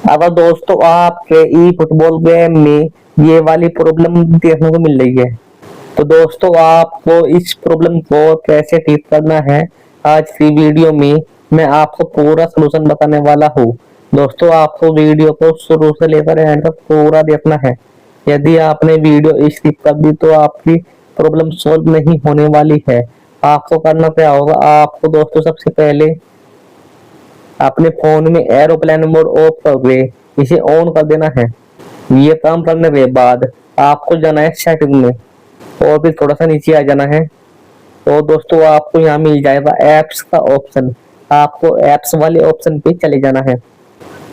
अगर दोस्तों आपके ई फुटबॉल गेम में ये वाली प्रॉब्लम देखने को मिल रही है, तो दोस्तों आपको इस प्रॉब्लम को कैसे ठीक करना है, आज की वीडियो में मैं आपको पूरा सलूशन बताने वाला हूँ। दोस्तों आपको वीडियो को शुरू से लेकर एंड तक पूरा देखना है। यदि आपने वीडियो स्किप कर दी तो आपकी प्रॉब्लम सॉल्व नहीं होने वाली है। आपको करना क्या होगा, आपको दोस्तों सबसे पहले अपने फोन में एरोप्लेन मोड ऑफ करके इसे ऑन कर देना है। ये काम करने के बाद आपको जाना है सेटिंग में और फिर थोड़ा सा नीचे आ जाना है। तो दोस्तों आपको यहाँ मिल जाएगा एप्स का ऑप्शन, आपको एप्स वाले ऑप्शन पे चले जाना है।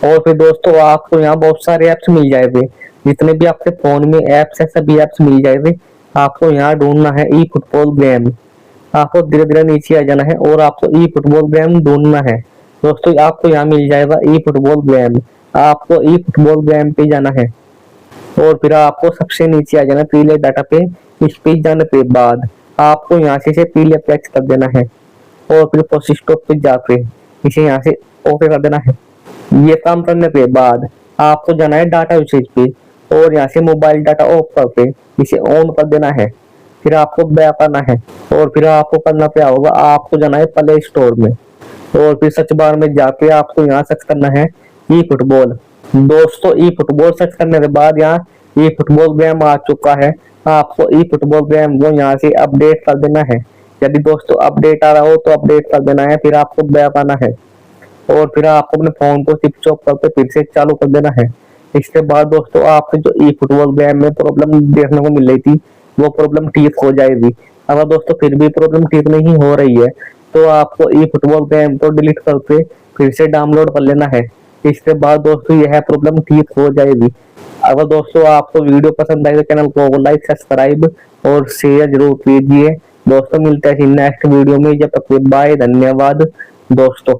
और फिर दोस्तों आपको यहाँ बहुत सारे ऐप्स मिल जाएंगे, जितने भी आपके फोन में ऐप्स है सभी ऐप्स मिल जाएंगे। आपको यहाँ ढूंढना है ई फुटबॉल गेम। आपको धीरे धीरे नीचे आ जाना है और आपको ई फुटबॉल गेम ढूंढना है। दोस्तों आपको यहाँ मिल जाएगा ई फुटबॉल गेम, आपको ई फुटबॉल गेम पे जाना है और फिर आपको सबसे नीचे आ जाना पीले डाटा पे। इस पे जाने के बाद आपको यहाँ से पीले पे कर देना है और फिर प्रोसेस स्टॉप पे जाके इसे यहाँ से ओके कर देना है। ये काम करने के बाद आपको जाना है डाटा यूसेज पे और यहाँ से मोबाइल डाटा ऑफ करके इसे ऑन कर देना है। फिर आपको बैक करना है और फिर आपको करना क्या होगा, आपको जाना है प्ले स्टोर में और फिर सर्च बार में जाके आपको यहाँ सर्च करना है ई फुटबॉल। दोस्तों ई फुटबॉल सर्च करने के बाद यहाँ ई फुटबॉल गेम आ चुका है। आपको ई फुटबॉल गेम को यहाँ से अपडेट कर देना है। यदि दोस्तों अपडेट आ रहा हो तो अपडेट कर देना है, फिर आपको बैक आना है और फिर आपको अपने फोन को स्विच ऑफ करके फिर से चालू कर देना है। इसके बाद दोस्तों आपको जो ई फुटबॉल गेम में प्रॉब्लम देखने को मिल रही थी वो प्रॉब्लम ठीक हो जाएगी। अगर दोस्तों फिर भी प्रॉब्लम ठीक नहीं हो रही है तो आपको ई फुटबॉल गेम को डिलीट करके फिर से डाउनलोड कर लेना है। इसके बाद दोस्तों यह प्रॉब्लम ठीक हो जाएगी। अगर दोस्तों आपको वीडियो पसंद आए तो चैनल को लाइक सब्सक्राइब और शेयर जरूर कीजिए। दोस्तों मिलते हैं नेक्स्ट वीडियो में, जब तक बाय, धन्यवाद दोस्तों।